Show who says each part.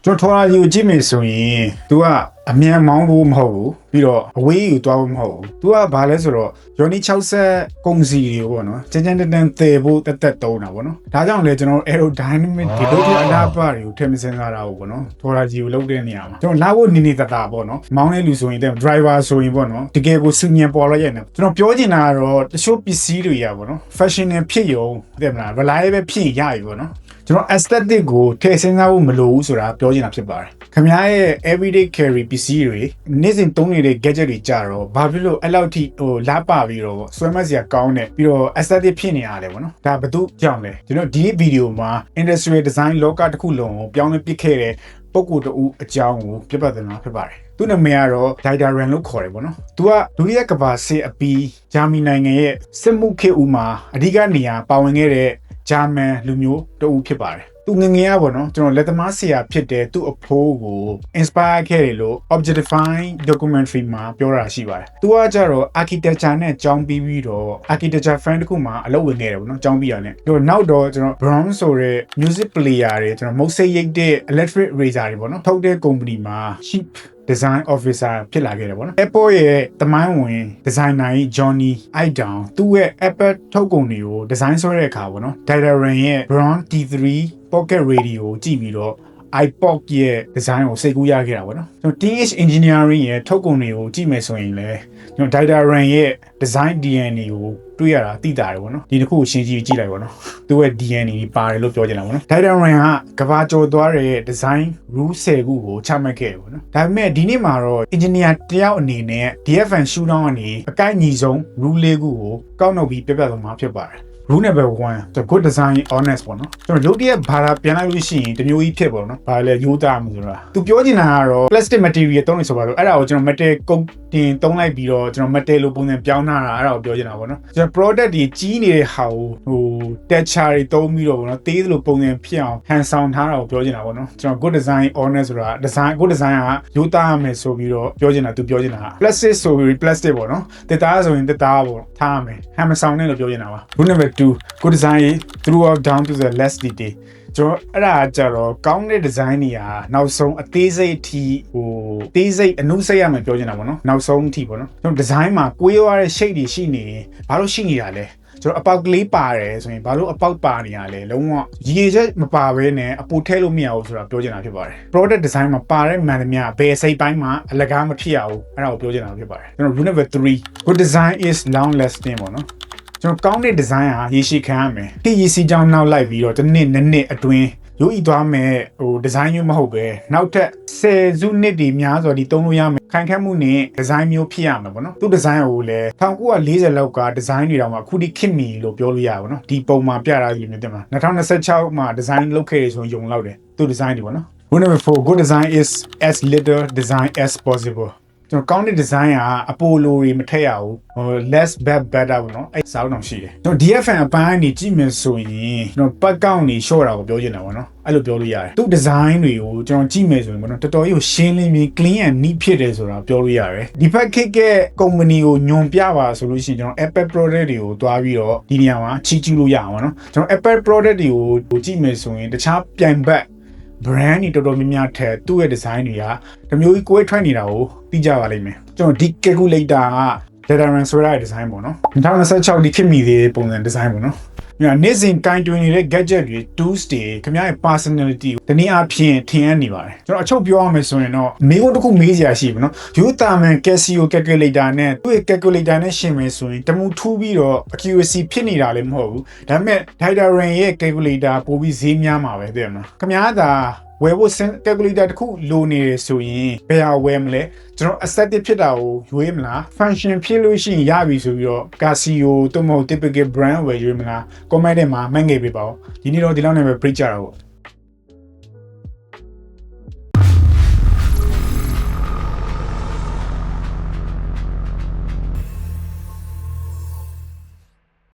Speaker 1: ကျွန်တော်ထော်လာကြီးကိုကြည့်မယ်ဆိုရင် तू ကအမြန်မောင်းဖို့မဟုတ်ဘူးပြီးတော့အဝေးကိုသွားဖို့မဟုတ်ဘူး तू ကဘာလဲဆိုတော့ယောနီ60ကုန်စီတွေပေါ့နော်ကျန်းကျန်းတန်တန်သယ်ဖို့တက်တုံးတာပေါ့နော်ဒါကြောင့်လေကျွန်တော် aerodynamic ဒီလိုအနာပါတွေကိုထည့်မစင်စားတာပေါ့နော်ထော်လာကြီးကိုလုပ်တဲ့နေရာမှာကျွန်တော်လာဖို့နေတတာပေါ့နော်မောင်းတဲ့လူဆိုရင် driver ဆိုရင်ပေါ့နော်တကယ်ကိုစညံပေါ်လာရဲ့နော်ကျွန်တော်ပြောချင်တာကတော့တချို့ပစ္စည်းတွေရပေါ့နော် fashion နဲ့ဖြစ်ရုံတဲ့မလား reliable ဖြစ်ရပြီပေါ့နော်ကျွန်တော် aesthetic ကိုထည့်စဉ်းစားဖို့မလိုဘူးဆိုတာပြောချင်တာဖြစ်ပါတယ်ခင်ဗျားရဲ့ everyday carry ပစ္စည်းတွေနေ့စဉ်သုံးနေတဲ့ gadget တွေကြတော့ဘာဖြစ်လို့အဲ့လောက်ထိလာပပြီးတော့ဆွဲမစရာကောင်းတယ်ပြီးတော့ aesthetic ဖြစ်နေရတယ်ပေါ့နော်ဒါဘယ်သူကြောင့်လဲကျွန်တော်ဒီဗီဒီယိုမှာ industrial design လောကတစ်ခုလုံးကိုပြောင်းလဲပစ်ခဲ့တဲ့ပုံကိုယ်တူအကြောင်းကိုပြပတ်သနာဖြစ်ပါတယ်သူ့နာမည်ကတော့ Dieter Rams လို့ခေါ်တယ်ပေါ့နော်သူကဒုတိယကမ္ဘာစစ်အပြီးဂျာမနီနိုင်ငံရဲ့စစ်မှုခေတ်ဦးမှာအဓိကနေရာပါဝင်ခဲ့တဲ့ဂျာမန်လူမျိုးတအုပ်ဖြစ်ပါတယ်သူငငယ်ရပေါ့နော်ကျွန်တော်လက်သမားဆရာဖြစ်တဲ့သူ့အဖိုးကို inspire ခဲ့တယ်လို့ Objectifying documentary မှာပြောတာရှိပါတယ်သူကကြတော့ architecture နဲ့ကျောင်းပြီးတော့ architecture fan တခုမှာအလုပ်ဝင်ခဲ့တယ်ပေါ့နော်ကျောင်းပြီးရတယ်ပြီးတော့နောက်တော့ကျွန်တော် Brown ဆိုတဲ့ music player တွေကျွန်တော်မုတ်စိတ်ရိတ်တဲ့ electric razor တွေပေါ့နော်ထုတ်တဲ့ company မှာ chief design officer ဖြစ်လာခဲ့တယ်ပေါ့နော် Apple ရဲ့တမိုင်းဝင် designer ကြီး Johnny Ive သူ့ရဲ့ Apple ထုတ်ကုန်တွေကို design ဆွဲတဲ့အခါပေါ့နော် Dieter Rams ရဲ့ Braun T3 pocket radio ကိုကြည့်ပြီးတော့ iPod ရဲ့ design ကိုစိတ်ကူးရခဲ့တာပေါ့နော်ကျွန်တော် TH Engineering ရဲ့ထုတ်ကုန်တွေကိုကြည့်မယ်ဆိုရင်လည်းကျွန်တော် Dieter Rams ရဲ့ design DNA ကိုတွေ့ရတာသိတာတယ်ပေါ့နော်ဒီတစ်ခုကိုရှင်းကြည့်လိုက်ပေါ့နော်သူ့ရဲ့ DNA ပါတယ်လို့ပြောချင်တာပေါ့နော် Dieter Rams ကကဘာကျော်သွားတဲ့ design rule 10ခုကိုချမှတ်ခဲ့တယ်ပေါ့နော်ဒါပေမဲ့ဒီနေ့မှာတော့ engineer တယောက်အနေနဲ့ DFN showdown ကနေအကိုက်ညီဆုံး rule ၄ခုကိုကောက်နှုတ်ပြီးပြပြသွားမှာဖြစ်ပါတယ်rule number 1 the good design honest ပေါ့နော်ကျွန်တော်လုပ်တဲ့ဘာသာပြန်လိုက်လို့ရှိရင်တမျိုးကြီးဖြစ်ပေါ့နော်ဘာလဲရိုးသားမှုဆိုတာသူပြောချင်တာကတော့ plastic material တုံးနေဆိုပါတော့အဲ့ဒါကိုကျွန်တော် metal ကုန်တင်တုံးလိုက်ပြီးတော့ကျွန်တော် metal လို့ပုံစံပြောင်းထားတာအဲ့ဒါကိုပြောချင်တာပေါ့နော်ကျွန်တော် product တွေကြီးနေတဲ့ဟာကိုtexture တွေတုံးပြီးတော့ပေါ့နော်သေးသလိုပုံစံဖြစ်အောင်ဟန်ဆောင်ထားတာကိုပြောချင်တာပေါ့နော်ကျွန်တော် good design honest ဆိုတာ design good design ကရိုးသားရမယ်ဆိုပြီးတော့ပြောချင်တာသူပြောချင်တာ plastic ဆိုပြီး plastic ပေါ့နော်တစ်သားဆိုရင်တစ်သားပေါ့ထားရမယ်ဟန်မဆောင်နဲ့လို့ပြောချင်တာပါ rule number 2 good design throughout down to the last detail ကျွန်တော်အဲ့ဒါကြတော့ကောင်းတဲ့ design တွေဟာနောက်ဆုံးအသေးစိတ်အထိသေးစိတ်အနုစိတ်ရမယ်ပြောချင်တာပေါ့နော်နောက်ဆုံးအထိပေါ့နော်ကျွန်တော် design မှာကိုရွားတဲ့ shade တွေရှိနေရင်ဘာလို့ရှိနေတာလဲကျွန်တော်အပေါက်ကလေးပါတယ်ဆိုရင်ဘာလို့အပေါက်ပါနေရလဲလုံးဝရေချက်မပါဘဲနဲ့အပူထဲလို့မရဘူးဆိုတာပြောချင်တာဖြစ်ပါတယ် product design မှာပါတဲ့မှန်သမျှဘယ်စိတ်ပိုင်းမှာအလကားမဖြစ်ရဘူးအဲ့ဒါကိုပြောချင်တာဖြစ်ပါတယ်ကျွန်တော် rule number 3 good design is long lasting ပေါ့နော်ကျွန်တော်ကောင်းတဲ့ design ဟာရေရှည်ခံရမယ်။ဒီရေစီကြောင်းနောက်လိုက်ပြီးတော့တစ်နှစ်အတွင်းရိုးဤသွားမယ်design မျိုးမဟုတ်ပဲနောက်ထပ်10စုနှစ်တွေများစွာဒီသုံးလို့ရမယ်ခိုင်ခန့်မှုနဲ့ design မျိုးဖြစ်ရမှာပေါ့နော်သူ design ကိုလည်း1940လောက်က design တွေတော့မှအခုထိခစ်မီလို့ပြောလို့ရပါဘောနော်ဒီပုံမှာပြတာဒီလိုမျိုးတင်မှာ2026မှာ design လုပ်ခဲ့ရဆိုရင်ယုံလောက်တယ်သူ design တွေပေါ့နော် Rule number 4 good design is as little design as possibleကျွန်တော်ကောင်းတဲ့ design ကအပိုလိုတွေမထည့်ရဘူးless bad better ပေါ့နော်အဲ့စောင်းအောင်ရှိတယ်ကျွန်တော် DFN အပိုင်းနေကြည့်မယ်ဆိုရင်ကျွန်တော်ပတ်ကောက်နေ short တာကိုပြောချင်တာပေါ့နော်အဲ့လိုပြောလို့ရတယ်သူ design တွေကိုကျွန်တော်ကြည့်မယ်ဆိုရင်ပေါ့နော်တော်တော်ကြီးကိုရှင်းလင်းပြီး clean and neat ဖြစ်တယ်ဆိုတာပြောလို့ရတယ်ဒီဘက်ခစ်ရဲ့ company ကိုညွန်ပြပါဆိုလို့ရှိရင်ကျွန်တော် Apple product တွေကိုတွားပြီးတော့ဒီနေရာမှာချီးကျူးလို့ရအောင်ပေါ့နော်ကျွန်တော် Apple product တွေကိုကြည့်မယ်ဆိုရင်တခြားပြိုင်ဘက်brand တွေတော်တော်များများထက်သူ့ရဲ့ design တွေကတမျိုးကြီးကိုယ်ထွက်နေတာကိုသိကြပါလိမ့်မယ်ကျွန်တော်ဒီ calculator က Dieter Rams ဆိုတဲ့ design ပေါ့နော်2026ဒီခေတ်မီသေးပုံစံ design ပေါ့နော်ညာနေ့စဉ်ကင်တွင်နေတဲ့ gadget တွေ tools တွေခင်ဗျားရဲ့ personality ကိုတနည်းအားဖြင့်ထင်ရနေပါတယ်ကျွန်တော်အချုပ်ပြောရမယ်ဆိုရင်တော့မေးခွန်းတစ်ခုမေးစရာရှိပြီနော်ရိုးတာမန် Casio calculator နဲ့သူ့ရဲ့ calculator နဲ့ရှင်မယ်ဆိုရင်တမူထူးပြီးတော့ accuracy ဖြစ်နေတာလည်းမဟုတ်ဘူးဒါပေမဲ့ Dieter Rams ရဲ့ calculator ပိုပြီးဈေးများမှာပဲသိရမလားခင်ဗျားသာဝယ်ဖို့ calculator တခုလိုနေရဆိုရင်ဘယ်ဟာဝယ်မလဲကျွန်တော် aesthetic ဖြစ်တာကိုရွေးမလား function ဖြစ်လို့ရှိရင်ရပြီဆိုပြီးတော့ Casio တို့မဟုတ် typical brand ဝယ်ရွေးမလား comment ထဲမှာမှတ်ငယ်ပေးပါဦးဒီနေ့တော့ဒီလောက်နဲ့ပဲပြကြတာပေါ့